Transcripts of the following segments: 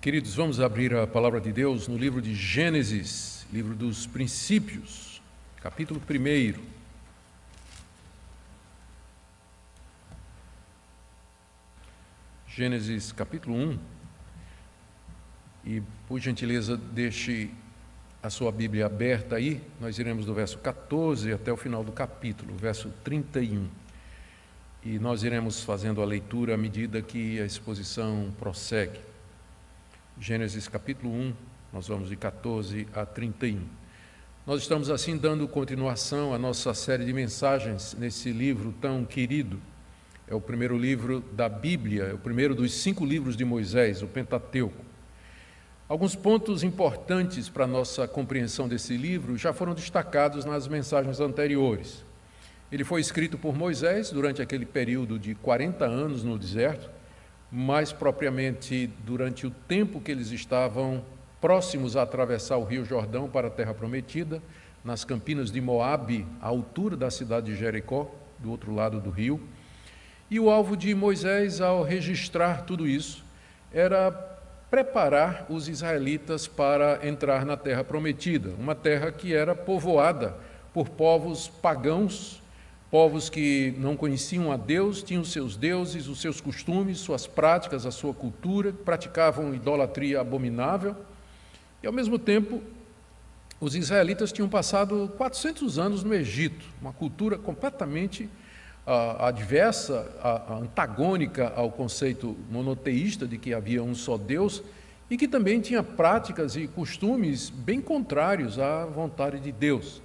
Queridos, vamos abrir a palavra de Deus no livro de Gênesis, livro dos princípios, capítulo 1. Gênesis, capítulo 1. E, por gentileza, deixe a sua Bíblia aberta aí. Nós iremos do verso 14 até o final do capítulo, verso 31. E nós iremos fazendo a leitura à medida que a exposição prossegue. Gênesis capítulo 1, nós vamos de 14 a 31. Nós estamos assim dando continuação à nossa série de mensagens nesse livro tão querido. É o primeiro livro da Bíblia, é o primeiro dos 5 livros de Moisés, o Pentateuco. Alguns pontos importantes para a nossa compreensão desse livro já foram destacados nas mensagens anteriores. Ele foi escrito por Moisés durante aquele período de 40 anos no deserto, mais propriamente durante o tempo que eles estavam próximos a atravessar o rio Jordão para a Terra Prometida, nas campinas de Moabe, à altura da cidade de Jericó, do outro lado do rio. E o alvo de Moisés, ao registrar tudo isso, era preparar os israelitas para entrar na Terra Prometida, uma terra que era povoada por povos pagãos, povos que não conheciam a Deus, tinham seus deuses, os seus costumes, suas práticas, a sua cultura, praticavam idolatria abominável. E, ao mesmo tempo, os israelitas tinham passado 400 anos no Egito, uma cultura completamente adversa, antagônica ao conceito monoteísta de que havia um só Deus, e que também tinha práticas e costumes bem contrários à vontade de Deus.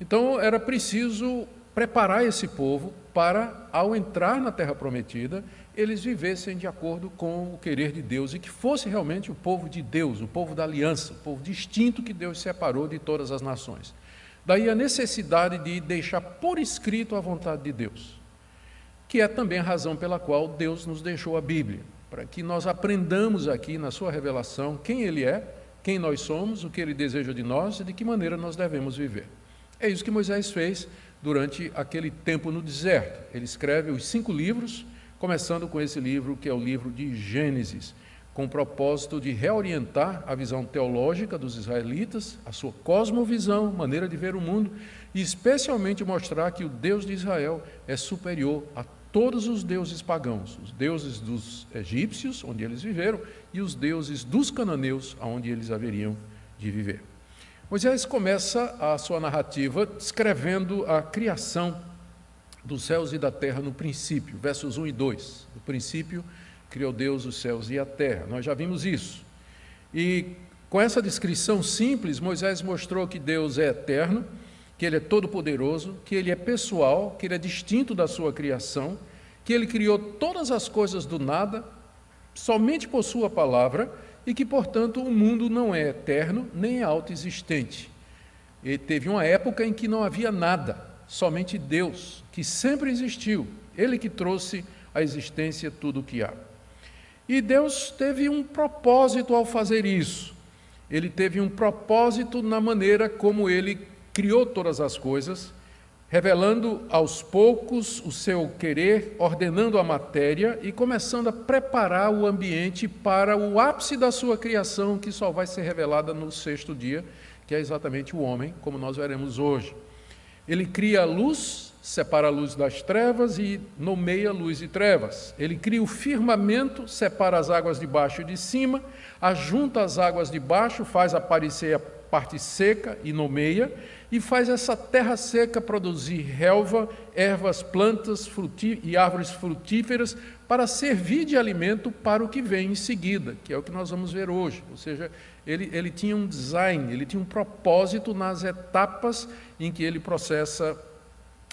Então, era preciso preparar esse povo para, ao entrar na Terra Prometida, eles vivessem de acordo com o querer de Deus e que fosse realmente o povo de Deus, o povo da aliança, o povo distinto que Deus separou de todas as nações. Daí a necessidade de deixar por escrito a vontade de Deus, que é também a razão pela qual Deus nos deixou a Bíblia, para que nós aprendamos aqui na sua revelação quem Ele é, quem nós somos, o que Ele deseja de nós e de que maneira nós devemos viver. É isso que Moisés fez durante aquele tempo no deserto. Ele escreve os 5 livros, começando com esse livro que é o livro de Gênesis, com o propósito de reorientar a visão teológica dos israelitas, a sua cosmovisão, maneira de ver o mundo, e especialmente mostrar que o Deus de Israel é superior a todos os deuses pagãos, os deuses dos egípcios, onde eles viveram, e os deuses dos cananeus, onde eles haveriam de viver. Moisés começa a sua narrativa descrevendo a criação dos céus e da terra no princípio, versos 1 e 2. No princípio, criou Deus os céus e a terra. Nós já vimos isso. E com essa descrição simples, Moisés mostrou que Deus é eterno, que Ele é todo-poderoso, que Ele é pessoal, que Ele é distinto da sua criação, que Ele criou todas as coisas do nada, somente por sua palavra, e que, portanto, o mundo não é eterno nem é autoexistente. E teve uma época em que não havia nada, somente Deus, que sempre existiu, Ele que trouxe à existência tudo o que há. E Deus teve um propósito ao fazer isso. Ele teve um propósito na maneira como Ele criou todas as coisas, revelando aos poucos o seu querer, ordenando a matéria e começando a preparar o ambiente para o ápice da sua criação, que só vai ser revelada no 6º dia, que é exatamente o homem, como nós veremos hoje. Ele cria a luz, separa a luz das trevas e nomeia luz e trevas. Ele cria o firmamento, separa as águas de baixo e de cima, ajunta as águas de baixo, faz aparecer a parte seca e nomeia, e faz essa terra seca produzir relva, ervas, plantas e árvores frutíferas para servir de alimento para o que vem em seguida, que é o que nós vamos ver hoje. Ou seja, ele tinha um design, ele tinha um propósito nas etapas em que ele processa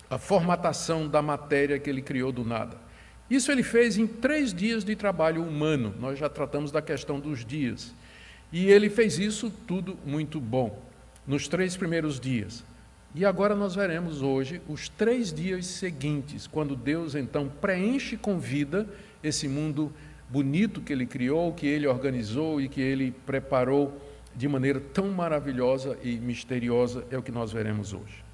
a formatação da matéria que ele criou do nada. Isso ele fez em 3 dias de trabalho humano. Nós já tratamos da questão dos dias. E ele fez isso tudo muito bom, nos 3 primeiros dias. E agora nós veremos hoje os 3 dias seguintes, quando Deus então preenche com vida esse mundo bonito que Ele criou, que Ele organizou e que Ele preparou de maneira tão maravilhosa e misteriosa, é o que nós veremos hoje.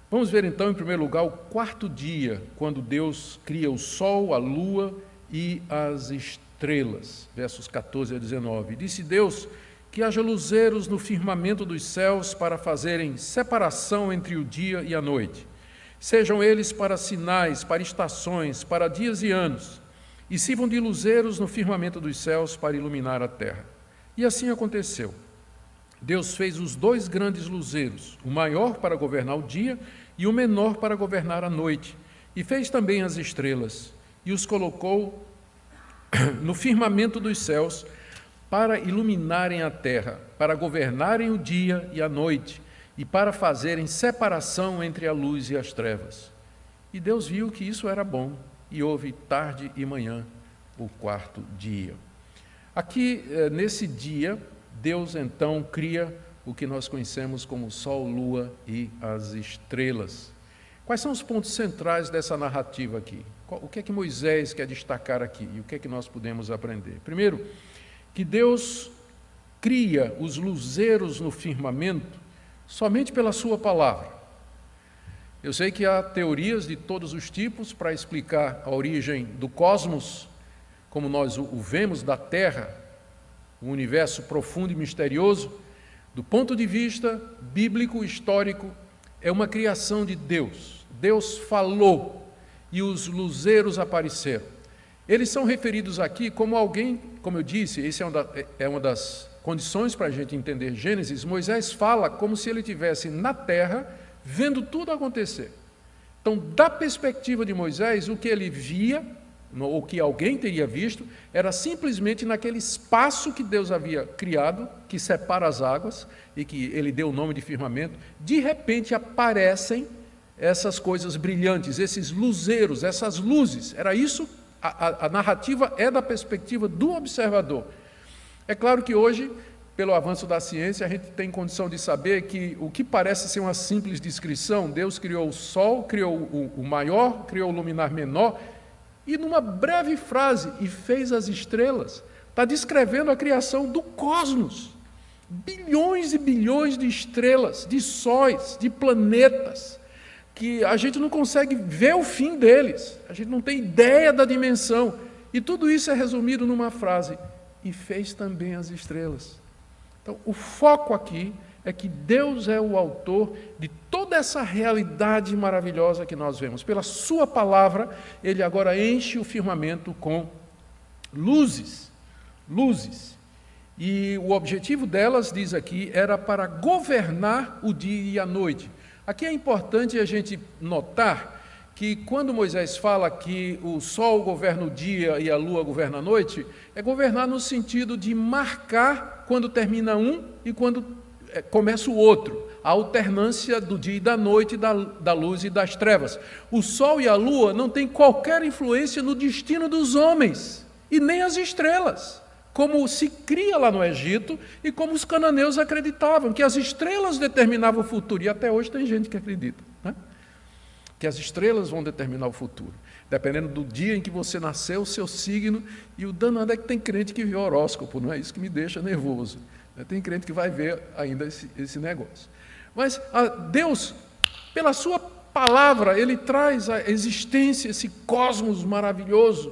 Vamos ver então, em primeiro lugar, o 4º dia, quando Deus cria o sol, a lua e as estrelas. estrelas, versos 14 a 19. Disse Deus que haja luzeiros no firmamento dos céus para fazerem separação entre o dia e a noite. Sejam eles para sinais, para estações, para dias e anos, e sirvam de luzeiros no firmamento dos céus para iluminar a terra. E assim aconteceu. Deus fez os 2 grandes luzeiros, o maior para governar o dia e o menor para governar a noite, e fez também as estrelas, e os colocou no firmamento dos céus para iluminarem a terra, para governarem o dia e a noite, e para fazerem separação entre a luz e as trevas. E Deus viu que isso era bom, e houve tarde e manhã o 4º dia. Aqui, nesse dia, Deus então cria o que nós conhecemos como Sol, Lua e as estrelas. Quais são os pontos centrais dessa narrativa aqui? O que é que Moisés quer destacar aqui e o que é que nós podemos aprender? Primeiro, que Deus cria os luzeiros no firmamento somente pela sua palavra. Eu sei que há teorias de todos os tipos para explicar a origem do cosmos, como nós o vemos, da Terra, um universo profundo e misterioso. Do ponto de vista bíblico, histórico, é uma criação de Deus. Deus falou e os luzeiros apareceram. Eles são referidos aqui como alguém, como eu disse, essa é uma das condições para a gente entender Gênesis. Moisés fala como se ele estivesse na terra, vendo tudo acontecer. Então, da perspectiva de Moisés, o que ele via, ou que alguém teria visto, era simplesmente naquele espaço que Deus havia criado, que separa as águas, e que ele deu o nome de firmamento. De repente aparecem essas coisas brilhantes, esses luzeiros, essas luzes. Era isso, a narrativa é da perspectiva do observador. É claro que hoje, pelo avanço da ciência, a gente tem condição de saber que o que parece ser uma simples descrição, Deus criou o Sol, criou o maior, criou o luminar menor, e numa breve frase, e fez as estrelas, está descrevendo a criação do cosmos. Bilhões e bilhões de estrelas, de sóis, de planetas, que a gente não consegue ver o fim deles, a gente não tem ideia da dimensão. E tudo isso é resumido numa frase, e fez também as estrelas. Então, o foco aqui é que Deus é o autor de toda essa realidade maravilhosa que nós vemos. Pela sua palavra, ele agora enche o firmamento com luzes. Luzes. E o objetivo delas, diz aqui, era para governar o dia e a noite. Aqui é importante a gente notar que quando Moisés fala que o sol governa o dia e a lua governa a noite, é governar no sentido de marcar quando termina um e quando começa o outro, a alternância do dia e da noite, da luz e das trevas. O sol e a lua não têm qualquer influência no destino dos homens, e nem as estrelas, como se cria lá no Egito e como os cananeus acreditavam, que as estrelas determinavam o futuro, e até hoje tem gente que acredita, né? Que as estrelas vão determinar o futuro, dependendo do dia em que você nasceu, o seu signo, e o danado é que tem crente que vê horóscopo, não é isso que me deixa nervoso. Tem crente que vai ver ainda esse negócio. Mas Deus, pela sua palavra, ele traz à existência esse cosmos maravilhoso,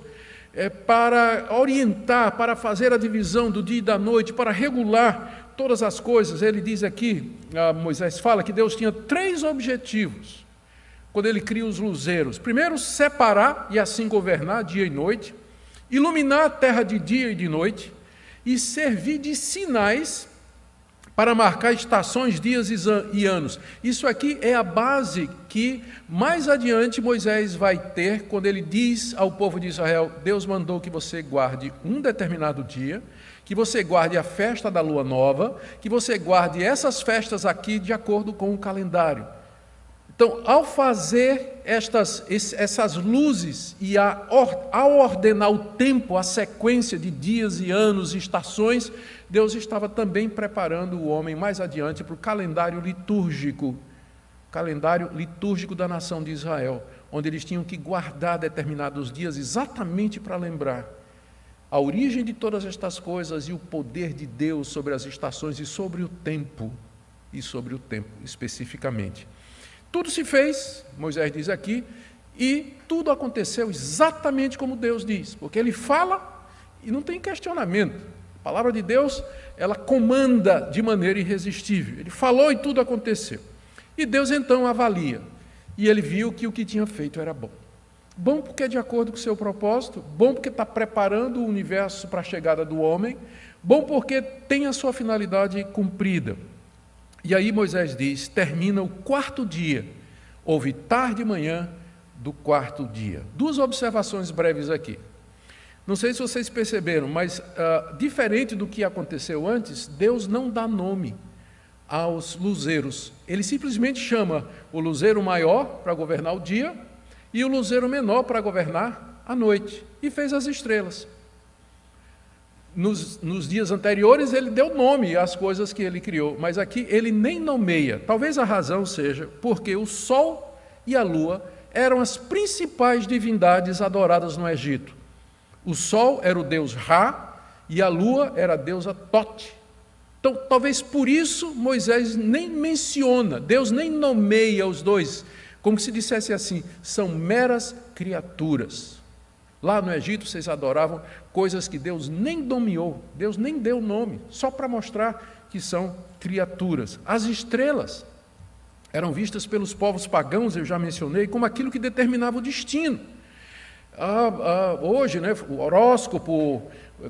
para orientar, para fazer a divisão do dia e da noite, para regular todas as coisas. Ele diz aqui, Moisés fala que Deus tinha 3 objetivos quando ele cria os luzeiros. Primeiro, separar e assim governar dia e noite, iluminar a terra de dia e de noite, e servir de sinais para marcar estações, dias e anos. Isso aqui é a base que mais adiante Moisés vai ter quando ele diz ao povo de Israel: Deus mandou que você guarde um determinado dia, que você guarde a festa da lua nova, que você guarde essas festas aqui de acordo com o calendário. Então, ao fazer essas luzes e ao ordenar o tempo, a sequência de dias e anos e estações, Deus estava também preparando o homem mais adiante para o calendário litúrgico da nação de Israel, onde eles tinham que guardar determinados dias exatamente para lembrar a origem de todas estas coisas e o poder de Deus sobre as estações e sobre o tempo especificamente. Tudo se fez, Moisés diz aqui, e tudo aconteceu exatamente como Deus diz, porque ele fala E não tem questionamento. A palavra de Deus, ela comanda de maneira irresistível. Ele falou e tudo aconteceu. E Deus então avalia. E ele viu que o que tinha feito era bom. Bom porque é de acordo com o seu propósito, bom porque está preparando o universo para a chegada do homem, bom porque tem a sua finalidade cumprida. E aí Moisés diz, termina o 4º dia, houve tarde e manhã do 4º dia. 2 observações breves aqui. Não sei se vocês perceberam, mas diferente do que aconteceu antes, Deus não dá nome aos luzeiros. Ele simplesmente chama o luzeiro maior para governar o dia e o luzeiro menor para governar a noite. E fez as estrelas. Nos dias anteriores ele deu nome às coisas que ele criou, mas aqui ele nem nomeia. Talvez a razão seja porque o sol e a lua eram as principais divindades adoradas no Egito. O sol era o deus Ra e a lua era a deusa Tote. Então, talvez por isso Moisés nem menciona, Deus nem nomeia os dois, como se dissesse assim, são meras criaturas. Lá no Egito vocês adoravam coisas que Deus nem nomeou, Deus nem deu nome, só para mostrar que são criaturas. As estrelas eram vistas pelos povos pagãos, eu já mencionei, como aquilo que determinava o destino. Hoje, o horóscopo,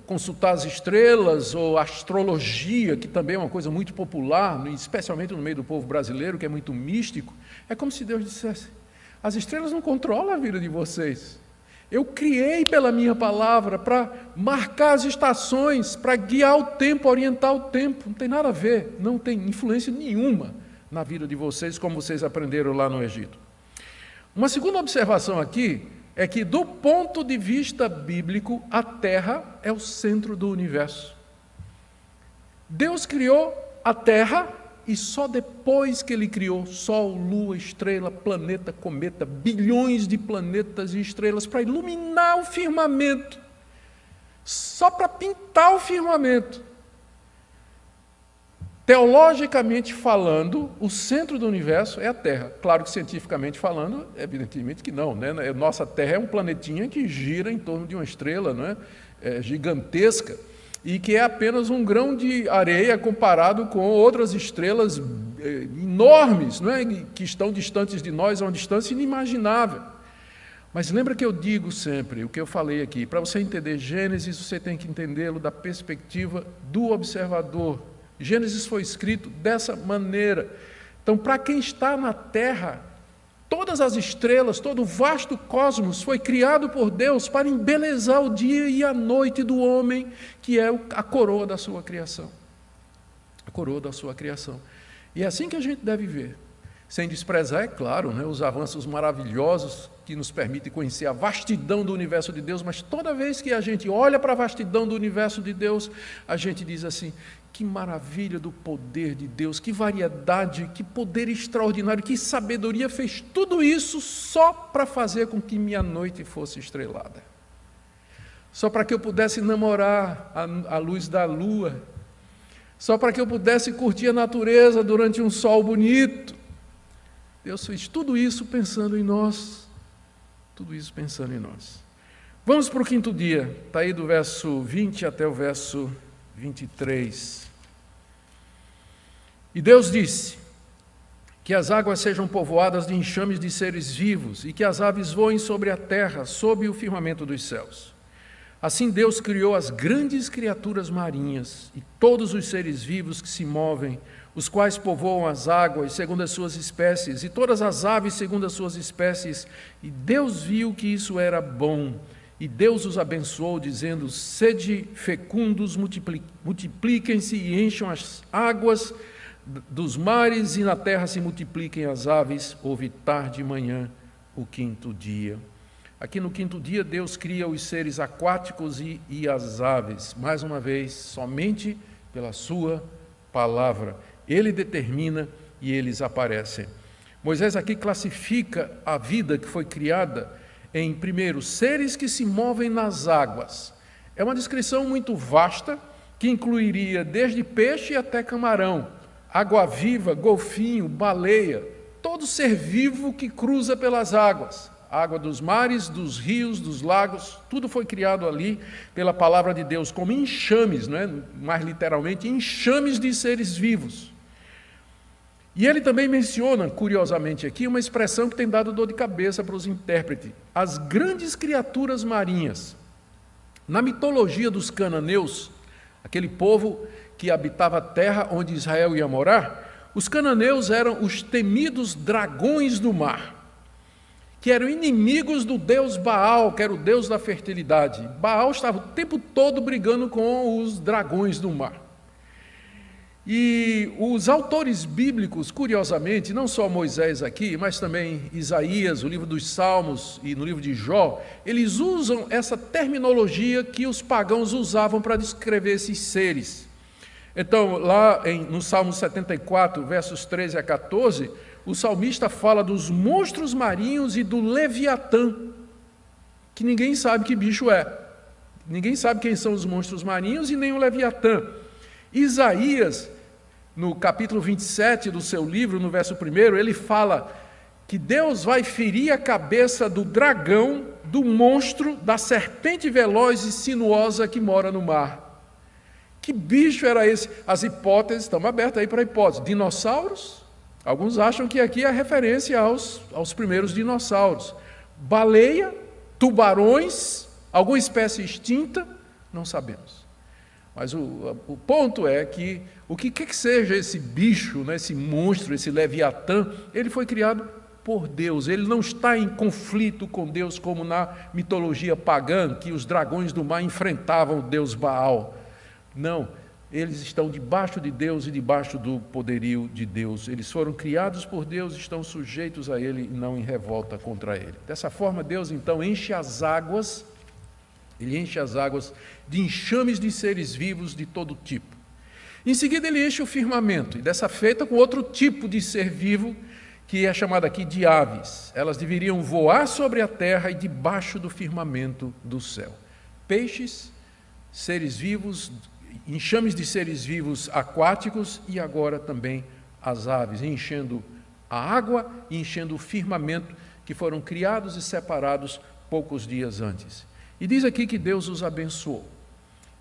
consultar as estrelas, ou astrologia, que também é uma coisa muito popular, especialmente no meio do povo brasileiro, que é muito místico, é como se Deus dissesse, as estrelas não controlam a vida de vocês. Eu criei pela minha palavra para marcar as estações, para guiar o tempo, orientar o tempo. Não tem nada a ver, não tem influência nenhuma na vida de vocês, como vocês aprenderam lá no Egito. Uma segunda observação aqui é que, do ponto de vista bíblico, a Terra é o centro do universo. Deus criou a Terra e só depois que Ele criou Sol, Lua, estrela, planeta, cometa, bilhões de planetas e estrelas para iluminar o firmamento, só para pintar o firmamento. Teologicamente falando, o centro do universo é a Terra. Claro que cientificamente falando, evidentemente que não, né? Nossa Terra é um planetinha que gira em torno de uma estrela, não é? Gigantesca, e que é apenas um grão de areia comparado com outras estrelas enormes, não é? Que estão distantes de nós a uma distância inimaginável. Mas lembra que eu digo sempre, o que eu falei aqui, para você entender Gênesis, você tem que entendê-lo da perspectiva do observador. Gênesis foi escrito dessa maneira. Então, para quem está na Terra, todas as estrelas, todo o vasto cosmos foi criado por Deus para embelezar o dia e a noite do homem, que é a coroa da sua criação. A coroa da sua criação. E é assim que a gente deve ver. Sem desprezar, é claro, né, os avanços maravilhosos que nos permitem conhecer a vastidão do universo de Deus, mas toda vez que a gente olha para a vastidão do universo de Deus, a gente diz assim, que maravilha do poder de Deus, que variedade, que poder extraordinário, que sabedoria fez tudo isso só para fazer com que minha noite fosse estrelada. Só para que eu pudesse namorar a luz da lua, só para que eu pudesse curtir a natureza durante um sol bonito. Deus fez tudo isso pensando em nós, tudo isso pensando em nós. Vamos para o 5º dia, está aí do verso 20 até o verso 23. E Deus disse, que as águas sejam povoadas de enxames de seres vivos, e que as aves voem sobre a terra, sob o firmamento dos céus. Assim Deus criou as grandes criaturas marinhas, e todos os seres vivos que se movem, os quais povoam as águas segundo as suas espécies, e todas as aves segundo as suas espécies. E Deus viu que isso era bom, e Deus os abençoou, dizendo, sede fecundos, multipliquem-se e encham as águas dos mares, e na terra se multipliquem as aves. Houve tarde e manhã, o 5º dia. Aqui no 5º dia, Deus cria os seres aquáticos e as aves, mais uma vez, somente pela sua palavra. Ele determina e eles aparecem. Moisés aqui classifica a vida que foi criada em, primeiro, seres que se movem nas águas. É uma descrição muito vasta, que incluiria desde peixe até camarão, água-viva, golfinho, baleia, todo ser vivo que cruza pelas águas. A água dos mares, dos rios, dos lagos, tudo foi criado ali pela palavra de Deus, como enxames, não é? Mais literalmente, enxames de seres vivos. E ele também menciona, curiosamente aqui, uma expressão que tem dado dor de cabeça para os intérpretes: as grandes criaturas marinhas. Na mitologia dos cananeus, aquele povo que habitava a terra onde Israel ia morar, os cananeus eram os temidos dragões do mar, que eram inimigos do deus Baal, que era o deus da fertilidade. Baal estava o tempo todo brigando com os dragões do mar. E os autores bíblicos, curiosamente, não só Moisés aqui, mas também Isaías, o livro dos Salmos e no livro de Jó, eles usam essa terminologia que os pagãos usavam para descrever esses seres. Então, lá no Salmo 74, versos 13 a 14, o salmista fala dos monstros marinhos e do Leviatã, que ninguém sabe que bicho é. Ninguém sabe quem são os monstros marinhos e nem o Leviatã. Isaías, no capítulo 27 do seu livro, no verso 1, ele fala que Deus vai ferir a cabeça do dragão, do monstro, da serpente veloz e sinuosa que mora no mar. Que bicho era esse? As hipóteses estão abertas aí para hipóteses. Dinossauros? Alguns acham que aqui é referência aos primeiros dinossauros. Baleia? Tubarões? Alguma espécie extinta? Não sabemos. Mas o ponto é que o que quer que seja esse bicho, né, esse monstro, esse Leviatã, ele foi criado por Deus. Ele não está em conflito com Deus como na mitologia pagã, que os dragões do mar enfrentavam o deus Baal. Não, eles estão debaixo de Deus e debaixo do poderio de Deus. Eles foram criados por Deus, estão sujeitos a Ele e não em revolta contra Ele. Dessa forma, Deus então enche as águas, Ele enche as águas de enxames de seres vivos de todo tipo. Em seguida, Ele enche o firmamento, e dessa feita com outro tipo de ser vivo, que é chamado aqui de aves. Elas deveriam voar sobre a terra e debaixo do firmamento do céu. Peixes, seres vivos, enxames de seres vivos aquáticos e agora também as aves, enchendo a água e enchendo o firmamento, que foram criados e separados poucos dias antes. E diz aqui que Deus os abençoou.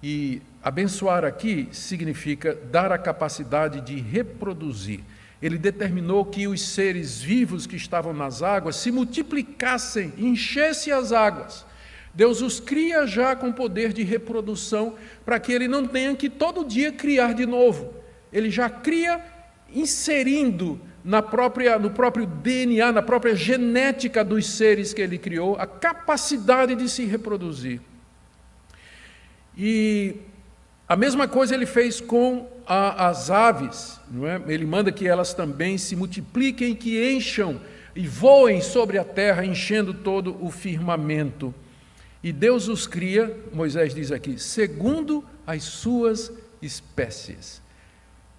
E abençoar aqui significa dar a capacidade de reproduzir. Ele determinou que os seres vivos que estavam nas águas se multiplicassem, enchessem as águas. Deus os cria já com poder de reprodução, para que ele não tenha que todo dia criar de novo. Ele já cria inserindo no próprio DNA, na própria genética dos seres que ele criou, a capacidade de se reproduzir. E a mesma coisa ele fez com as aves, não é? Ele manda que elas também se multipliquem, que encham e voem sobre a terra, enchendo todo o firmamento. E Deus os cria, Moisés diz aqui, segundo as suas espécies.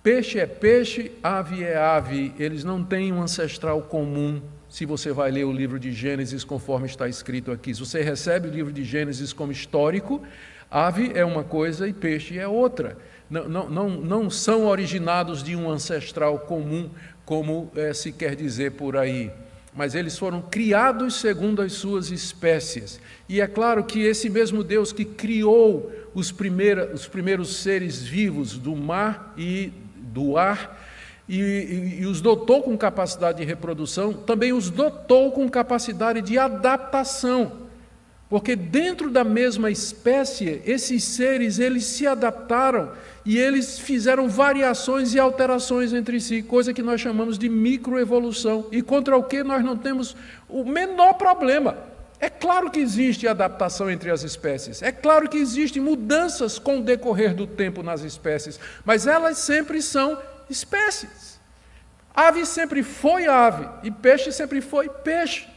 Peixe é peixe, ave é ave, eles não têm um ancestral comum. Se você vai ler o livro de Gênesis conforme está escrito aqui, se você recebe o livro de Gênesis como histórico, ave é uma coisa e peixe é outra. Não são originados de um ancestral comum, como se quer dizer por aí. Mas eles foram criados segundo as suas espécies. E é claro que esse mesmo Deus que criou os primeiros seres vivos do mar e do ar, e os dotou com capacidade de reprodução, também os dotou com capacidade de adaptação. Porque dentro da mesma espécie, esses seres, eles se adaptaram e eles fizeram variações e alterações entre si, coisa que nós chamamos de microevolução, e contra o que nós não temos o menor problema. É claro que existe adaptação entre as espécies, é claro que existem mudanças com o decorrer do tempo nas espécies, mas elas sempre são espécies. Ave sempre foi ave e peixe sempre foi peixe,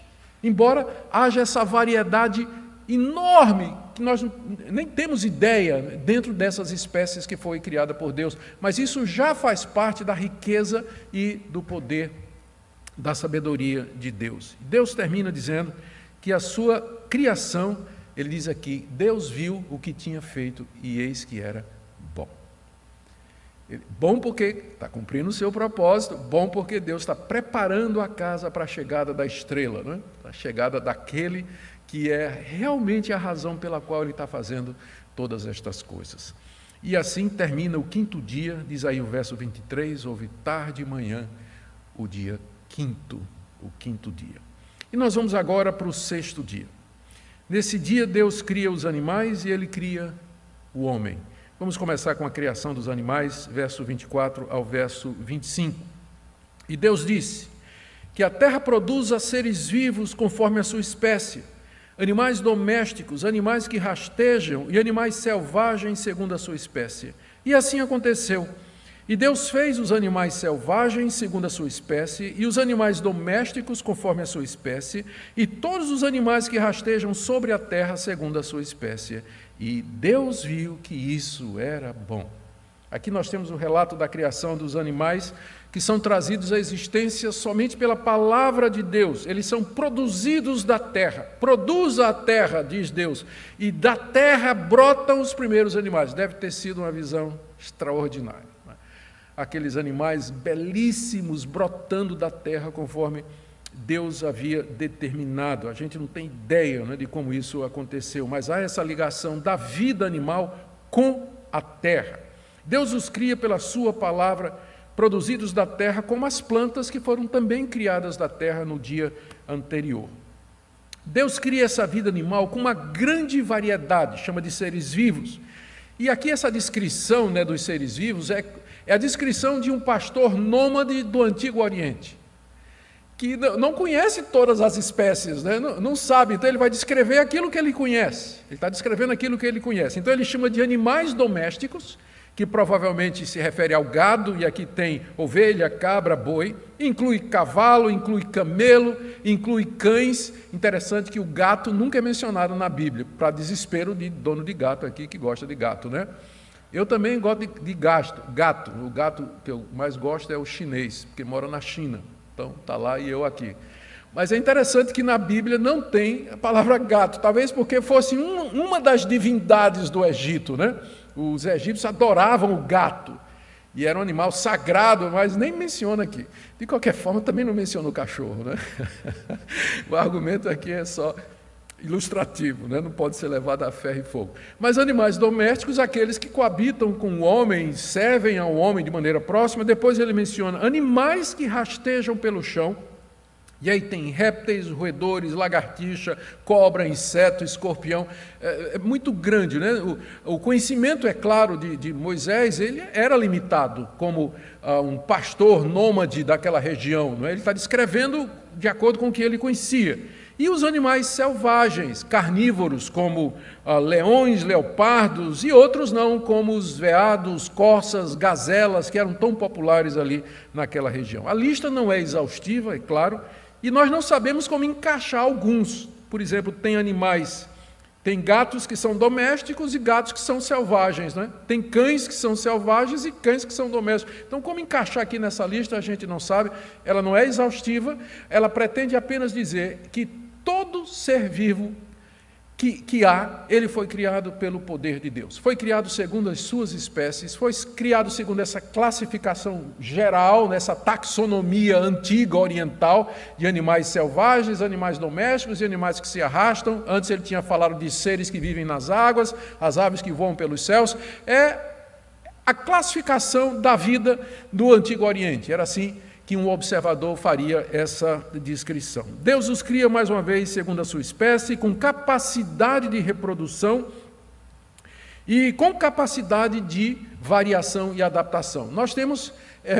embora haja essa variedade enorme, que nós nem temos ideia dentro dessas espécies que foi criada por Deus, mas isso já faz parte da riqueza e do poder da sabedoria de Deus. Deus termina dizendo que a sua criação, ele diz aqui, Deus viu o que tinha feito e eis que era bom. Bom porque está cumprindo o seu propósito, bom porque Deus está preparando a casa para a chegada da estrela, né? A chegada daquele que é realmente a razão pela qual Ele está fazendo todas estas coisas. E assim termina o 5º dia, diz aí o verso 23, houve tarde e manhã, o dia 5º, o 5º dia. E nós vamos agora para o 6º dia. Nesse dia Deus cria os animais e Ele cria o homem. Vamos começar com a criação dos animais, verso 24 ao verso 25. E Deus disse que a terra produza seres vivos conforme a sua espécie, animais domésticos, animais que rastejam e animais selvagens segundo a sua espécie. E assim aconteceu. E Deus fez os animais selvagens segundo a sua espécie e os animais domésticos conforme a sua espécie e todos os animais que rastejam sobre a terra segundo a sua espécie. E Deus viu que isso era bom. Aqui nós temos o relato da criação dos animais que são trazidos à existência somente pela palavra de Deus. Eles são produzidos da terra. Produza a terra, diz Deus, e da terra brotam os primeiros animais. Deve ter sido uma visão extraordinária. Aqueles animais belíssimos brotando da terra conforme Deus havia determinado. A gente não tem ideia, né, de como isso aconteceu, mas há essa ligação da vida animal com a terra. Deus os cria pela sua palavra, produzidos da terra, como as plantas que foram também criadas da terra no dia anterior. Deus cria essa vida animal com uma grande variedade, chama de seres vivos. E aqui essa descrição, né, dos seres vivos é a descrição de um pastor nômade do Antigo Oriente, que não conhece todas as espécies, né? Não sabe, então ele vai descrever aquilo que ele conhece, ele está descrevendo aquilo que ele conhece. Então ele chama de animais domésticos, que provavelmente se refere ao gado, e aqui tem ovelha, cabra, boi, inclui cavalo, inclui camelo, inclui cães. Interessante que o gato nunca é mencionado na Bíblia, para desespero de dono de gato aqui, que gosta de gato, né? Eu também gosto de gato. O gato que eu mais gosto é o chinês, porque mora na China. Então, está lá e eu aqui. Mas é interessante que na Bíblia não tem a palavra gato, talvez porque fosse uma das divindades do Egito, né? Os egípcios adoravam o gato, e era um animal sagrado, mas nem menciona aqui. De qualquer forma, também não menciona o cachorro, né? O argumento aqui é só ilustrativo, né? Não pode ser levado a ferro e fogo. Mas animais domésticos, aqueles que coabitam com o homem, servem ao homem de maneira próxima. Depois ele menciona animais que rastejam pelo chão, e aí tem répteis, roedores, lagartixa, cobra, inseto, escorpião. É muito grande, né? O conhecimento, é claro, de Moisés, ele era limitado como um pastor nômade daquela região, não é? Ele está descrevendo de acordo com o que ele conhecia. E os animais selvagens, carnívoros, como leões, leopardos, e outros não, como os veados, corças, gazelas, que eram tão populares ali naquela região. A lista não é exaustiva, é claro, e nós não sabemos como encaixar alguns. Por exemplo, tem gatos que são domésticos e gatos que são selvagens, né? Tem cães que são selvagens e cães que são domésticos. Então, como encaixar aqui nessa lista, a gente não sabe. Ela não é exaustiva, ela pretende apenas dizer que todo ser vivo que há, ele foi criado pelo poder de Deus. Foi criado segundo as suas espécies, foi criado segundo essa classificação geral, nessa taxonomia antiga oriental de animais selvagens, animais domésticos e animais que se arrastam. Antes ele tinha falado de seres que vivem nas águas, as aves que voam pelos céus. É a classificação da vida do Antigo Oriente. Era assim que um observador faria essa descrição. Deus os cria, mais uma vez, segundo a sua espécie, com capacidade de reprodução e com capacidade de variação e adaptação. Nós temos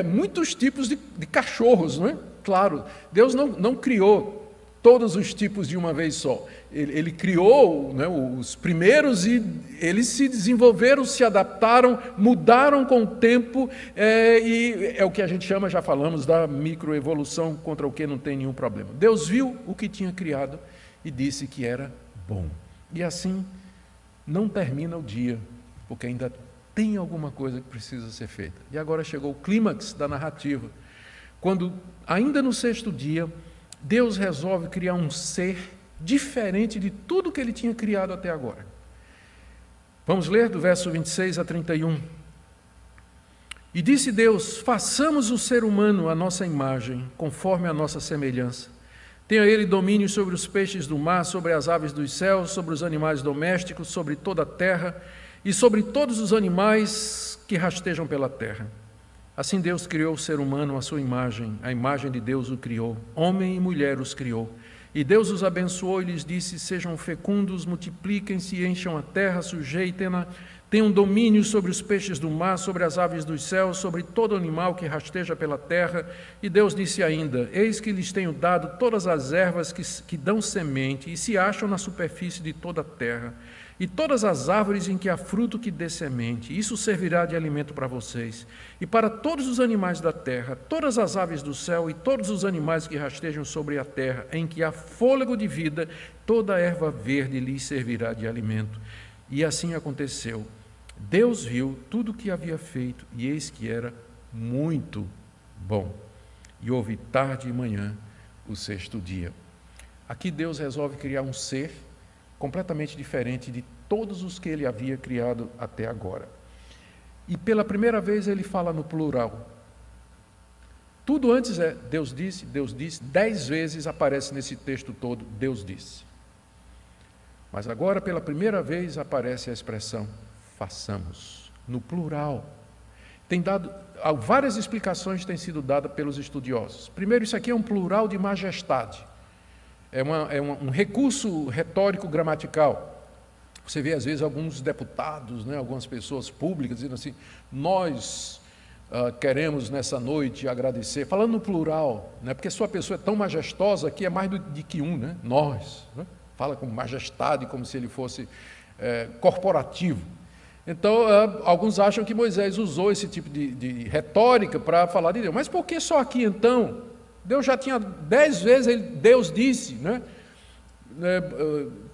muitos tipos de cachorros, não é? Claro, Deus não criou todos os tipos de uma vez só. Ele criou, né, os primeiros e eles se desenvolveram, se adaptaram, mudaram com o tempo, e é o que a gente chama, já falamos, da microevolução, contra o que não tem nenhum problema. Deus viu o que tinha criado e disse que era bom. E assim não termina o dia, porque ainda tem alguma coisa que precisa ser feita. E agora chegou o clímax da narrativa, quando, ainda no 6º dia, Deus resolve criar um ser diferente de tudo que ele tinha criado até agora. Vamos ler do verso 26 a 31. E disse Deus: façamos o ser humano à nossa imagem, conforme a nossa semelhança. Tenha ele domínio sobre os peixes do mar, sobre as aves dos céus, sobre os animais domésticos, sobre toda a terra e sobre todos os animais que rastejam pela terra. Assim Deus criou o ser humano à sua imagem, a imagem de Deus o criou, homem e mulher os criou. E Deus os abençoou e lhes disse: sejam fecundos, multipliquem-se, encham a terra, sujeitem-na, tenham domínio sobre os peixes do mar, sobre as aves dos céus, sobre todo animal que rasteja pela terra. E Deus disse ainda: eis que lhes tenho dado todas as ervas que dão semente e se acham na superfície de toda a terra, e todas as árvores em que há fruto que dê semente. Isso servirá de alimento para vocês. E para todos os animais da terra, todas as aves do céu e todos os animais que rastejam sobre a terra, em que há fôlego de vida, toda a erva verde lhes servirá de alimento. E assim aconteceu. Deus viu tudo o que havia feito, e eis que era muito bom. E houve tarde e manhã o sexto dia. Aqui Deus resolve criar um ser completamente diferente de todos os que ele havia criado até agora. E pela primeira vez ele fala no plural. Tudo antes é Deus disse, 10 vezes aparece nesse texto todo, Deus disse. Mas agora, pela primeira vez, aparece a expressão façamos, no plural. Várias explicações têm sido dadas pelos estudiosos. Primeiro, isso aqui é um plural de majestade. É um recurso retórico gramatical. Você vê, às vezes, alguns deputados, algumas pessoas públicas dizendo assim: nós queremos nessa noite agradecer, falando no plural, porque sua pessoa é tão majestosa que é mais de que um, nós. Fala com majestade, como se ele fosse corporativo. Então, alguns acham que Moisés usou esse tipo de retórica para falar de Deus. Mas por que só aqui, então? Deus já tinha 10 vezes, Deus disse,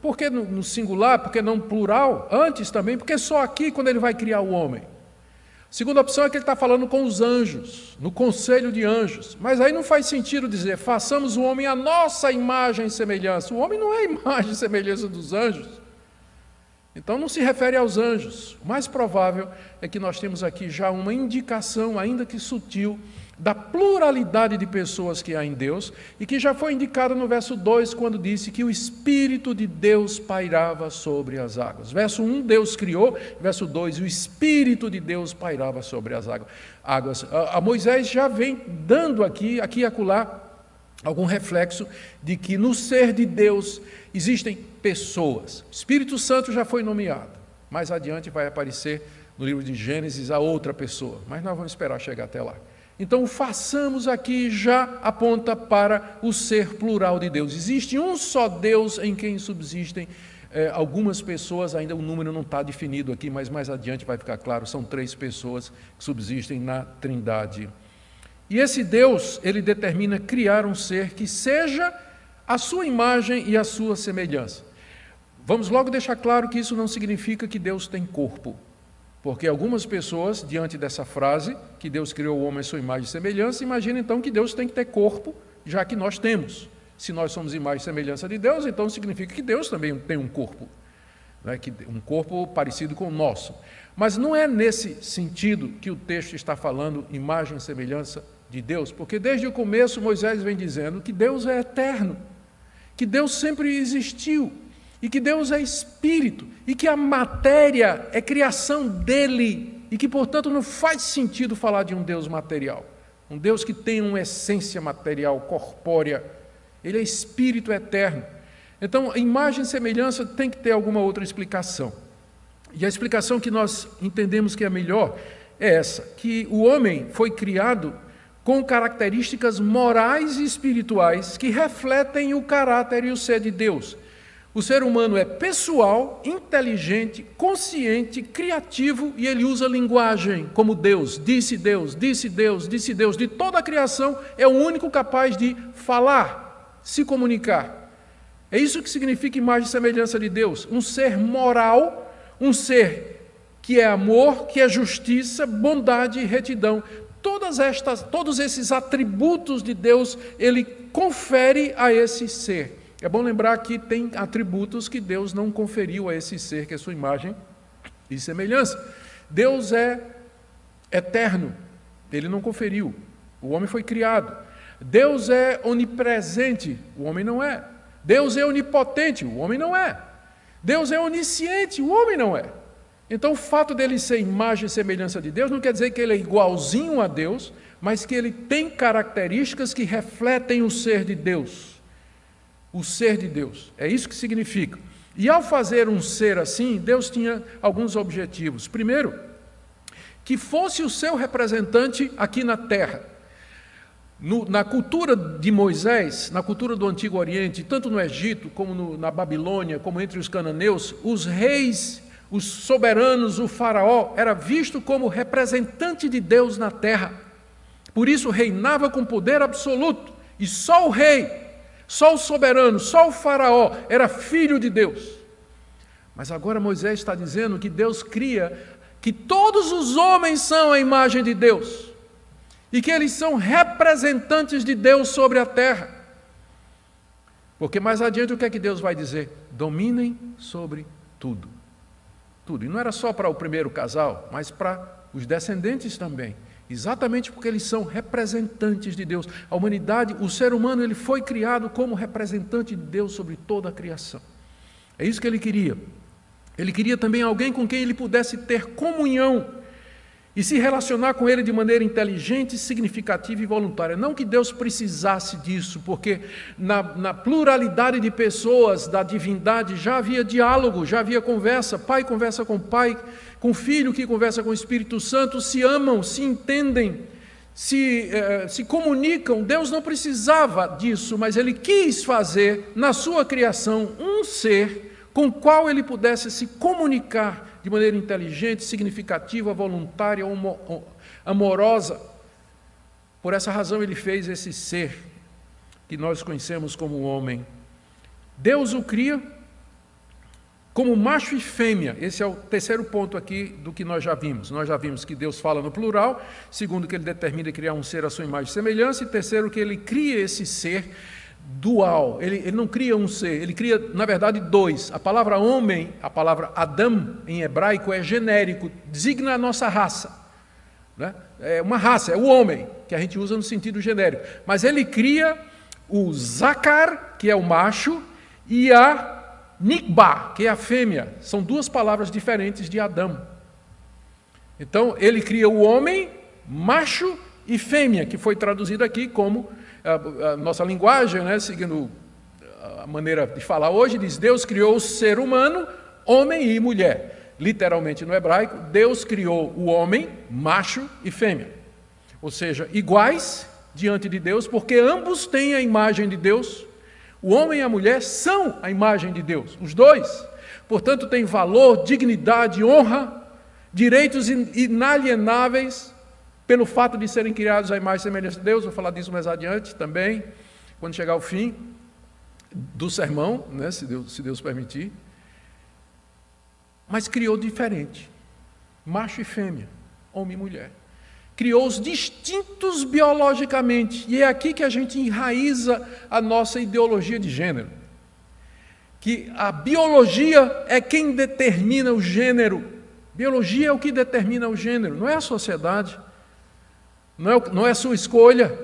Por que no singular, por que não plural? Antes também, porque só aqui quando ele vai criar o homem. Segunda opção é que ele está falando com os anjos, no conselho de anjos. Mas aí não faz sentido dizer, façamos o homem à nossa imagem e semelhança. O homem não é a imagem e semelhança dos anjos. Então não se refere aos anjos. O mais provável é que nós temos aqui já uma indicação, ainda que sutil, da pluralidade de pessoas que há em Deus, e que já foi indicada no verso 2, quando disse que o Espírito de Deus pairava sobre as águas. Verso 1, Deus criou, verso 2, o Espírito de Deus pairava sobre as águas. A Moisés já vem dando aqui e acolá, algum reflexo de que no ser de Deus existem pessoas. O Espírito Santo já foi nomeado, mais adiante vai aparecer no livro de Gênesis a outra pessoa, mas nós vamos esperar chegar até lá. Então, façamos aqui já aponta para o ser plural de Deus. Existe um só Deus em quem subsistem algumas pessoas, ainda o número não está definido aqui, mas mais adiante vai ficar claro, são 3 pessoas que subsistem na Trindade. E esse Deus, ele determina criar um ser que seja a sua imagem e a sua semelhança. Vamos logo deixar claro que isso não significa que Deus tem corpo. Porque algumas pessoas, diante dessa frase, que Deus criou o homem à sua imagem e semelhança, imaginam então que Deus tem que ter corpo, já que nós temos. Se nós somos imagem e semelhança de Deus, então significa que Deus também tem um corpo, um corpo parecido com o nosso. Mas não é nesse sentido que o texto está falando imagem e semelhança de Deus, porque desde o começo Moisés vem dizendo que Deus é eterno, que Deus sempre existiu, e que Deus é Espírito, e que a matéria é criação dele, e que, portanto, não faz sentido falar de um Deus material, um Deus que tem uma essência material, corpórea. Ele é Espírito eterno. Então, a imagem e semelhança tem que ter alguma outra explicação. E a explicação que nós entendemos que é melhor é essa, que o homem foi criado com características morais e espirituais que refletem o caráter e o ser de Deus. O ser humano é pessoal, inteligente, consciente, criativo, e ele usa linguagem como Deus. Disse Deus, disse Deus, disse Deus. De toda a criação, é o único capaz de falar, se comunicar. É isso que significa imagem e semelhança de Deus. Um ser moral, um ser que é amor, que é justiça, bondade e retidão. Todos esses atributos de Deus, ele confere a esse ser. É bom lembrar que tem atributos que Deus não conferiu a esse ser, que é sua imagem e semelhança. Deus é eterno, Ele não conferiu. O homem foi criado. Deus é onipresente, o homem não é. Deus é onipotente, o homem não é. Deus é onisciente, o homem não é. Então, o fato dele ser imagem e semelhança de Deus não quer dizer que ele é igualzinho a Deus, mas que ele tem características que refletem o ser de Deus. O ser de Deus. É isso que significa. E ao fazer um ser assim, Deus tinha alguns objetivos. Primeiro, que fosse o seu representante aqui na terra. Na cultura de Moisés, na cultura do Antigo Oriente, tanto no Egito como na Babilônia, como entre os cananeus, os reis, os soberanos, o faraó, era visto como representante de Deus na terra. Por isso reinava com poder absoluto. E só o rei, só o soberano, só o faraó era filho de Deus. Mas agora Moisés está dizendo que Deus cria, que todos os homens são a imagem de Deus. E que eles são representantes de Deus sobre a terra. Porque mais adiante o que é que Deus vai dizer? Dominem sobre tudo. Tudo. E não era só para o primeiro casal, mas para os descendentes também. Exatamente porque eles são representantes de Deus. A humanidade, o ser humano, ele foi criado como representante de Deus sobre toda a criação. É isso que ele queria. Ele queria também alguém com quem ele pudesse ter comunhão e se relacionar com ele de maneira inteligente, significativa e voluntária. Não que Deus precisasse disso, porque na pluralidade de pessoas da divindade já havia diálogo, já havia conversa. Pai conversa com pai, com filho que conversa com o Espírito Santo, se amam, se entendem, se comunicam. Deus não precisava disso, mas Ele quis fazer na sua criação um ser com o qual Ele pudesse se comunicar de maneira inteligente, significativa, voluntária, amorosa. Por essa razão Ele fez esse ser que nós conhecemos como homem. Deus o cria como macho e fêmea. Esse é o terceiro ponto aqui do que nós já vimos. Nós já vimos que Deus fala no plural, segundo que Ele determina criar um ser à sua imagem e semelhança, e terceiro que Ele cria esse ser dual. Ele não cria um ser, Ele cria, na verdade, dois. A palavra homem, a palavra Adam, em hebraico, é genérico, designa a nossa raça. Né? É uma raça, é o homem, que a gente usa no sentido genérico. Mas Ele cria o Zakar, que é o macho, e a Nikba, que é a fêmea. São duas palavras diferentes de Adão. Então, Ele cria o homem, macho e fêmea, que foi traduzido aqui como a nossa linguagem, né, seguindo a maneira de falar hoje, diz: Deus criou o ser humano, homem e mulher. Literalmente no hebraico, Deus criou o homem, macho e fêmea. Ou seja, iguais diante de Deus, porque ambos têm a imagem de Deus. O homem e a mulher são a imagem de Deus, os dois. Portanto, têm valor, dignidade, honra, direitos inalienáveis, pelo fato de serem criados à imagem e semelhança de Deus. Vou falar disso mais adiante também, quando chegar ao fim do sermão, né, se Deus permitir. Mas criou diferente, macho e fêmea, homem e mulher. Criou-os distintos biologicamente, e é aqui que a gente enraiza a nossa ideologia de gênero. Que a biologia é quem determina o gênero. Biologia é o que determina o gênero, não é a sociedade. Não é a sua escolha,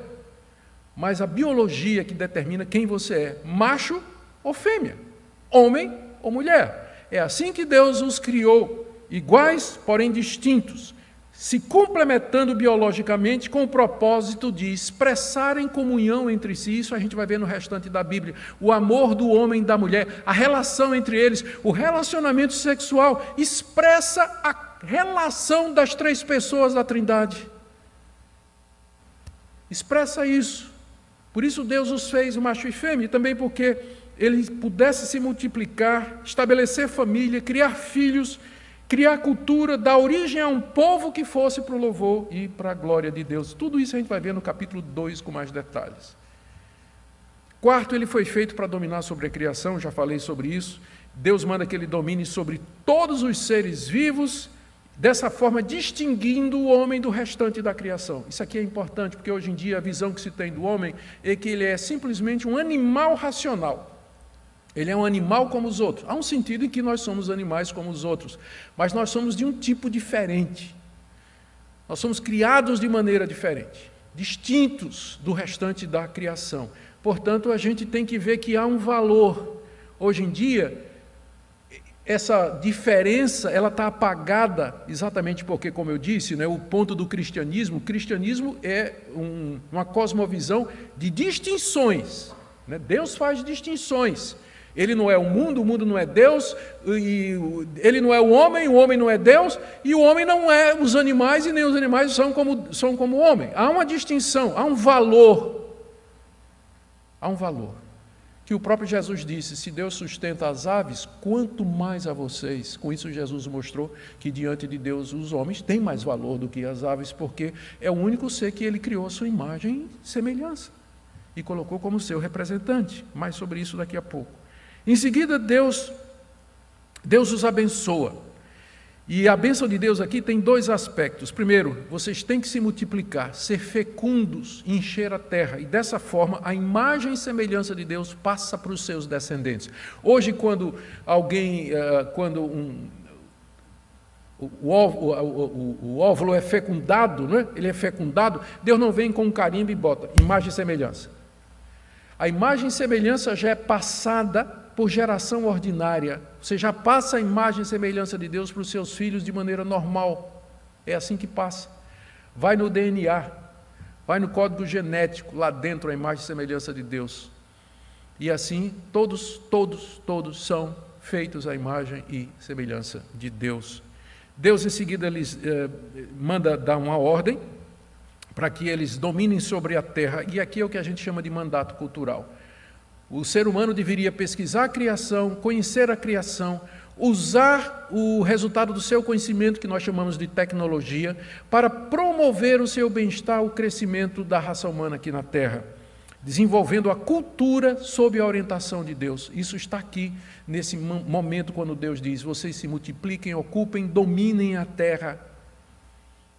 mas a biologia que determina quem você é, macho ou fêmea, homem ou mulher. É assim que Deus os criou, iguais, porém distintos, se complementando biologicamente com o propósito de expressarem comunhão entre si. Isso a gente vai ver no restante da Bíblia. O amor do homem e da mulher, a relação entre eles, o relacionamento sexual, expressa a relação das três pessoas da Trindade. Expressa isso. Por isso Deus os fez macho e fêmea, e também porque Ele pudesse se multiplicar, estabelecer família, criar filhos, criar cultura, dar origem a um povo que fosse para o louvor e para a glória de Deus. Tudo isso a gente vai ver no capítulo 2 com mais detalhes. Quarto, Ele foi feito para dominar sobre a criação, já falei sobre isso. Deus manda que Ele domine sobre todos os seres vivos, dessa forma distinguindo o homem do restante da criação. Isso aqui é importante, porque hoje em dia a visão que se tem do homem é que ele é simplesmente um animal racional. Ele é um animal como os outros. Há um sentido em que nós somos animais como os outros, mas nós somos de um tipo diferente. Nós somos criados de maneira diferente, distintos do restante da criação. Portanto, a gente tem que ver que há um valor. Hoje em dia, essa diferença ela está apagada exatamente porque, como eu disse, né, o ponto do cristianismo, o cristianismo é uma cosmovisão de distinções. Né? Deus faz distinções. Ele não é o mundo não é Deus, ele não é o homem não é Deus, e o homem não é os animais, e nem os animais são como o homem. Há uma distinção, há um valor. Há um valor. Que o próprio Jesus disse, se Deus sustenta as aves, quanto mais a vocês. Com isso Jesus mostrou que diante de Deus os homens têm mais valor do que as aves, porque é o único ser que ele criou a sua imagem e semelhança, e colocou como seu representante. Mais sobre isso daqui a pouco. Em seguida, Deus os abençoa. E a bênção de Deus aqui tem dois aspectos. Primeiro, vocês têm que se multiplicar, ser fecundos, encher a terra. E dessa forma, a imagem e semelhança de Deus passa para os seus descendentes. Hoje, quando o óvulo é fecundado, né? Ele é fecundado, Deus não vem com um carimbo e bota imagem e semelhança. A imagem e semelhança já é passada por geração ordinária. Você já passa a imagem e semelhança de Deus para os seus filhos de maneira normal. É assim que passa. Vai no DNA, vai no código genético, lá dentro a imagem e semelhança de Deus. E assim, todos são feitos à imagem e semelhança de Deus. Deus, em seguida, lhes manda dar uma ordem para que eles dominem sobre a terra. E aqui é o que a gente chama de mandato cultural. O ser humano deveria pesquisar a criação, conhecer a criação, usar o resultado do seu conhecimento, que nós chamamos de tecnologia, para promover o seu bem-estar, o crescimento da raça humana aqui na Terra, desenvolvendo a cultura sob a orientação de Deus. Isso está aqui, nesse momento, quando Deus diz, vocês se multipliquem, ocupem, dominem a terra.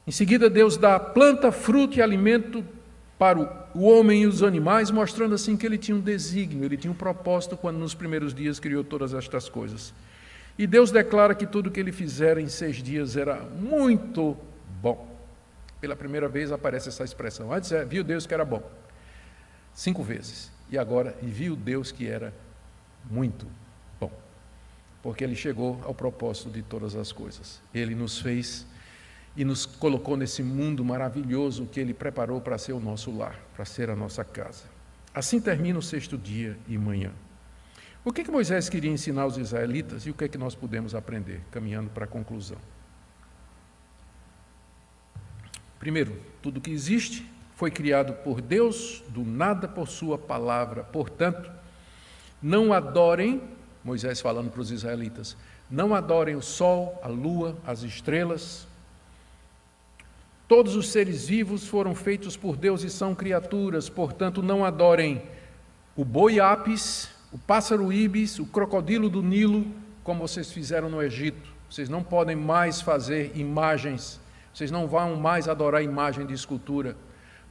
Em seguida, Deus dá planta, fruto e alimento para o homem e os animais, mostrando assim que ele tinha um desígnio, ele tinha um propósito quando nos primeiros dias criou todas estas coisas. E Deus declara que tudo que ele fizera em 6 dias era muito bom. Pela primeira vez aparece essa expressão. Antes viu Deus que era bom, 5 vezes. E agora, viu Deus que era muito bom. Porque ele chegou ao propósito de todas as coisas. Ele nos fez e nos colocou nesse mundo maravilhoso que ele preparou para ser o nosso lar, para ser a nossa casa. Assim termina o 6º dia e manhã. O que Moisés queria ensinar aos israelitas e o que é que nós podemos aprender, caminhando para a conclusão? Primeiro, tudo que existe foi criado por Deus, do nada por sua palavra. Portanto, não adorem, Moisés falando para os israelitas, não adorem o sol, a lua, as estrelas. Todos os seres vivos foram feitos por Deus e são criaturas, portanto, não adorem o boi ápis, o pássaro íbis, o crocodilo do Nilo, como vocês fizeram no Egito. Vocês não podem mais fazer imagens, vocês não vão mais adorar imagem de escultura,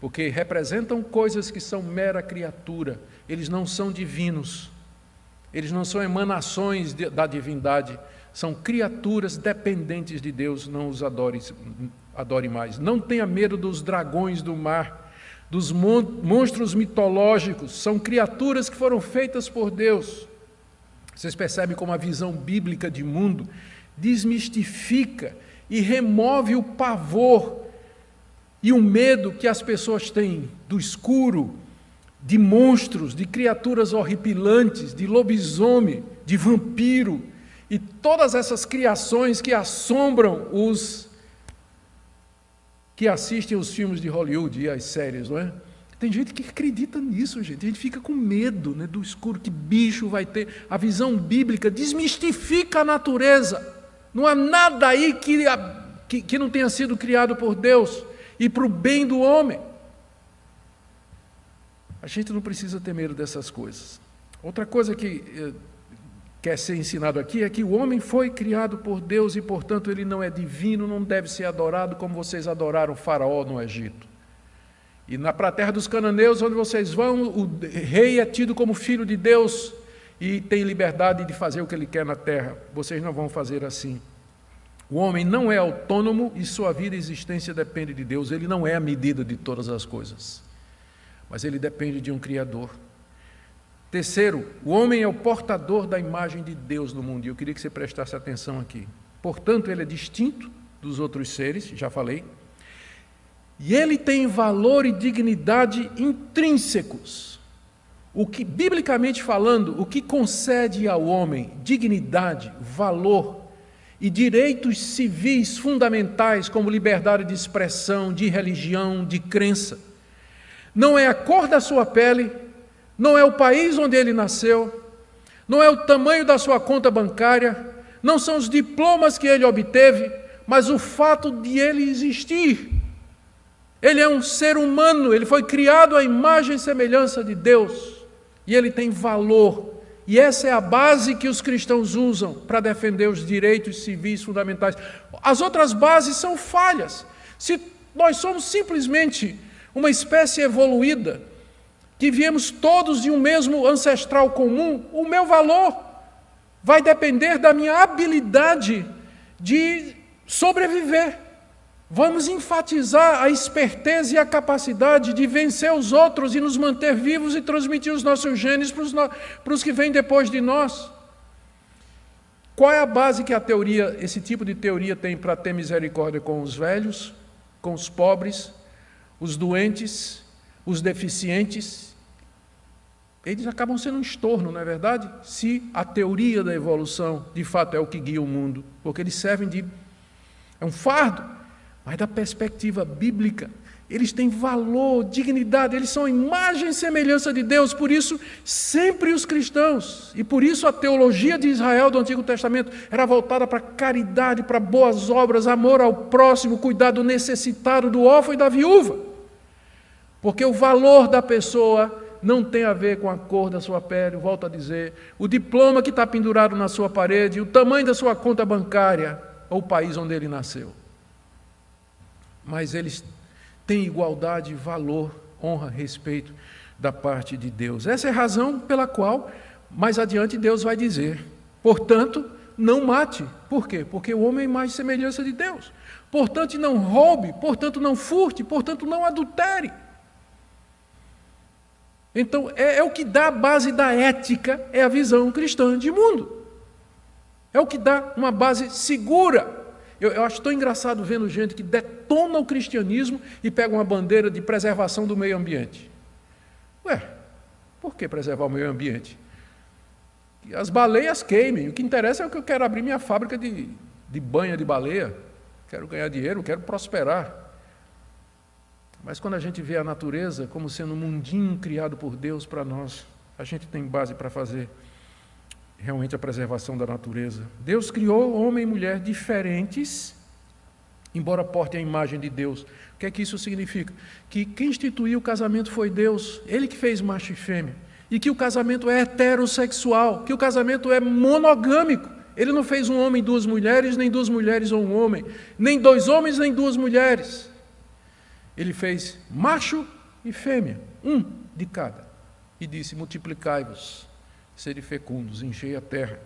porque representam coisas que são mera criatura, eles não são divinos, eles não são emanações da divindade, são criaturas dependentes de Deus, não os adore mais. Não tenha medo dos dragões do mar, dos monstros mitológicos, são criaturas que foram feitas por Deus. Vocês percebem como a visão bíblica de mundo desmistifica e remove o pavor e o medo que as pessoas têm do escuro, de monstros, de criaturas horripilantes, de lobisomem, de vampiro, e todas essas criações que assombram os que assistem os filmes de Hollywood e as séries, não é? Tem gente que acredita nisso, gente. A gente fica com medo, né, do escuro, que bicho vai ter. A visão bíblica desmistifica a natureza. Não há nada aí que não tenha sido criado por Deus e para o bem do homem. A gente não precisa ter medo dessas coisas. Outra coisa que quer ser ensinado aqui é que o homem foi criado por Deus e, portanto, ele não é divino, não deve ser adorado como vocês adoraram o faraó no Egito. E para a terra dos cananeus, onde vocês vão, o rei é tido como filho de Deus e tem liberdade de fazer o que ele quer na terra. Vocês não vão fazer assim. O homem não é autônomo e sua vida e existência depende de Deus. Ele não é a medida de todas as coisas, mas ele depende de um Criador. Terceiro, o homem é o portador da imagem de Deus no mundo. E eu queria que você prestasse atenção aqui. Portanto, ele é distinto dos outros seres, já falei. E ele tem valor e dignidade intrínsecos. O que, biblicamente falando, o que concede ao homem dignidade, valor e direitos civis fundamentais, como liberdade de expressão, de religião, de crença, não é a cor da sua pele, não é o país onde ele nasceu, não é o tamanho da sua conta bancária, não são os diplomas que ele obteve, mas o fato de ele existir. Ele é um ser humano, ele foi criado à imagem e semelhança de Deus, e ele tem valor. E essa é a base que os cristãos usam para defender os direitos civis fundamentais. As outras bases são falhas. Se nós somos simplesmente uma espécie evoluída, que viemos todos de um mesmo ancestral comum, o meu valor vai depender da minha habilidade de sobreviver. Vamos enfatizar a esperteza e a capacidade de vencer os outros e nos manter vivos e transmitir os nossos genes para os que vêm depois de nós. Qual é a base que esse tipo de teoria tem para ter misericórdia com os velhos, com os pobres, os doentes, os deficientes? Eles acabam sendo um estorno, não é verdade? Se a teoria da evolução de fato é o que guia o mundo, porque eles servem é um fardo. Mas da perspectiva bíblica, eles têm valor, dignidade, eles são a imagem e semelhança de Deus. Por isso, sempre os cristãos, e por isso a teologia de Israel do Antigo Testamento era voltada para caridade, para boas obras, amor ao próximo, cuidado do necessitado, do órfão e da viúva. Porque o valor da pessoa não tem a ver com a cor da sua pele, volto a dizer, o diploma que está pendurado na sua parede, o tamanho da sua conta bancária, ou o país onde ele nasceu. Mas eles têm igualdade, valor, honra, respeito da parte de Deus. Essa é a razão pela qual, mais adiante, Deus vai dizer, portanto, não mate. Por quê? Porque o homem é mais semelhança de Deus. Portanto, não roube, portanto, não furte, portanto, não adultere. Então, é o que dá a base da ética, é a visão cristã de mundo. É o que dá uma base segura. Eu acho tão engraçado vendo gente que detona o cristianismo e pega uma bandeira de preservação do meio ambiente. Ué, por que preservar o meio ambiente? Que as baleias queimem. O que interessa é que eu quero abrir minha fábrica de banha de baleia. Quero ganhar dinheiro, quero prosperar. Mas quando a gente vê a natureza como sendo um mundinho criado por Deus para nós, a gente tem base para fazer realmente a preservação da natureza. Deus criou homem e mulher diferentes, embora portem a imagem de Deus. O que é que isso significa? Que quem instituiu o casamento foi Deus, Ele que fez macho e fêmea, e que o casamento é heterossexual, que o casamento é monogâmico. Ele não fez um homem e duas mulheres, nem duas mulheres ou um homem, nem dois homens, nem duas mulheres. Ele fez macho e fêmea, um de cada, e disse, multiplicai-vos, sede fecundos, enchei a terra.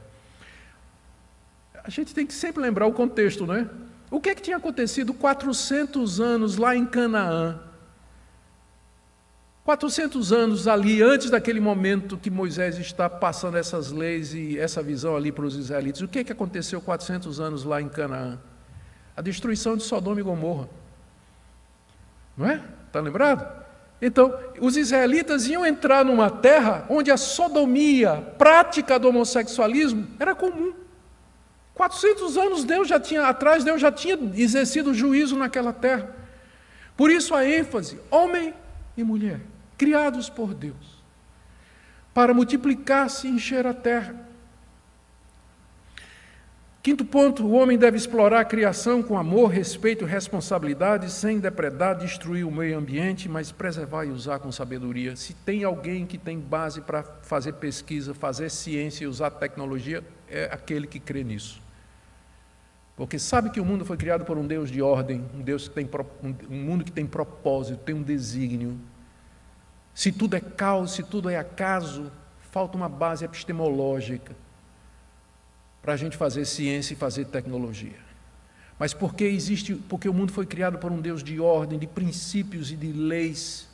A gente tem que sempre lembrar o contexto, não é? O que tinha acontecido 400 anos lá em Canaã? 400 anos ali, antes daquele momento que Moisés está passando essas leis e essa visão ali para os israelitas. O que aconteceu 400 anos lá em Canaã? A destruição de Sodoma e Gomorra. Não é? Está lembrado? Então, os israelitas iam entrar numa terra onde a sodomia, prática do homossexualismo, era comum. 400 anos Deus já tinha exercido juízo naquela terra. Por isso a ênfase, homem e mulher, criados por Deus, para multiplicar-se e encher a terra. Quinto ponto, o homem deve explorar a criação com amor, respeito e responsabilidade, sem depredar, destruir o meio ambiente, mas preservar e usar com sabedoria. Se tem alguém que tem base para fazer pesquisa, fazer ciência e usar tecnologia, é aquele que crê nisso. Porque sabe que o mundo foi criado por um Deus de ordem, um mundo que tem propósito, tem um desígnio. Se tudo é caos, se tudo é acaso, falta uma base epistemológica para a gente fazer ciência e fazer tecnologia. mas porque o mundo foi criado por um Deus de ordem, de princípios e de leis,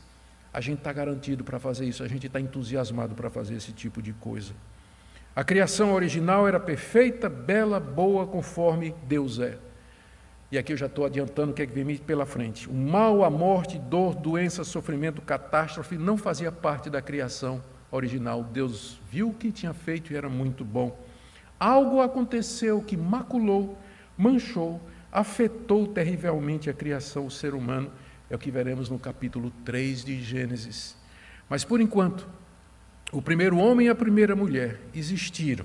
a gente está garantido para fazer isso, a gente está entusiasmado para fazer esse tipo de coisa. A criação original era perfeita, bela, boa, conforme Deus é. E aqui eu já estou adiantando o que é que vem pela frente. O mal, a morte, dor, doença, sofrimento, catástrofe não fazia parte da criação original. Deus viu o que tinha feito e era muito bom. Algo aconteceu que maculou, manchou, afetou terrivelmente a criação, o ser humano. É o que veremos no capítulo 3 de Gênesis. Mas, por enquanto, o primeiro homem e a primeira mulher existiram.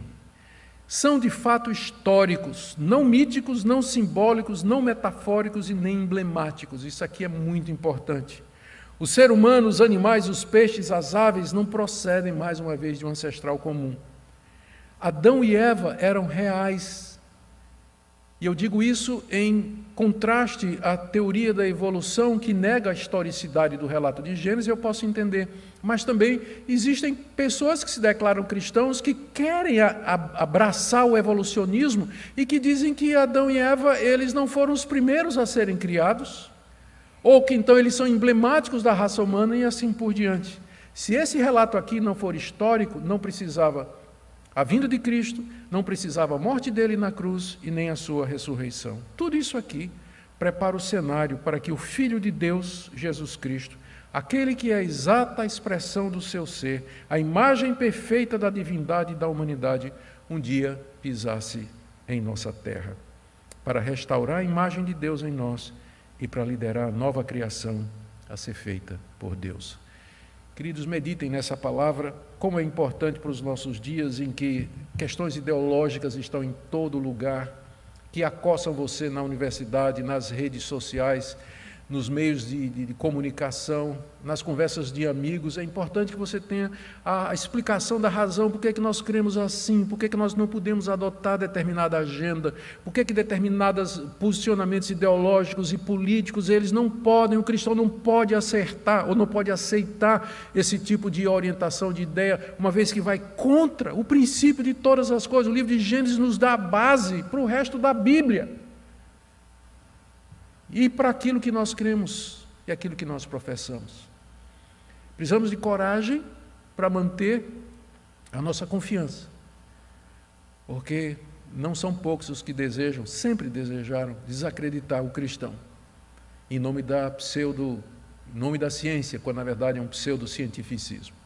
São de fato históricos, não míticos, não simbólicos, não metafóricos e nem emblemáticos. Isso aqui é muito importante. O ser humano, os animais, os peixes, as aves não procedem, mais uma vez, de um ancestral comum. Adão e Eva eram reais. E eu digo isso em contraste à teoria da evolução que nega a historicidade do relato de Gênesis, eu posso entender. Mas também existem pessoas que se declaram cristãos que querem abraçar o evolucionismo e que dizem que Adão e Eva, eles não foram os primeiros a serem criados, ou que então eles são emblemáticos da raça humana e assim por diante. Se esse relato aqui não for histórico, não precisava a vinda de Cristo, não precisava a morte dele na cruz e nem a sua ressurreição. Tudo isso aqui prepara o cenário para que o Filho de Deus, Jesus Cristo, aquele que é a exata expressão do seu ser, a imagem perfeita da divindade e da humanidade, um dia pisasse em nossa terra, para restaurar a imagem de Deus em nós e para liderar a nova criação a ser feita por Deus. Queridos, meditem nessa palavra, como é importante para os nossos dias em que questões ideológicas estão em todo lugar, que acossam você na universidade, nas redes sociais, nos meios de comunicação, nas conversas de amigos. É importante que você tenha a explicação da razão por que é que nós cremos assim, por que é que nós não podemos adotar determinada agenda, por que é que determinados posicionamentos ideológicos e políticos, eles não podem, o cristão não pode acertar ou não pode aceitar esse tipo de orientação, de ideia, uma vez que vai contra o princípio de todas as coisas. O livro de Gênesis nos dá a base para o resto da Bíblia. E para aquilo que nós cremos e aquilo que nós professamos. Precisamos de coragem para manter a nossa confiança, porque não são poucos os que desejam, sempre desejaram, desacreditar o cristão, em nome da ciência, quando na verdade é um pseudocientificismo.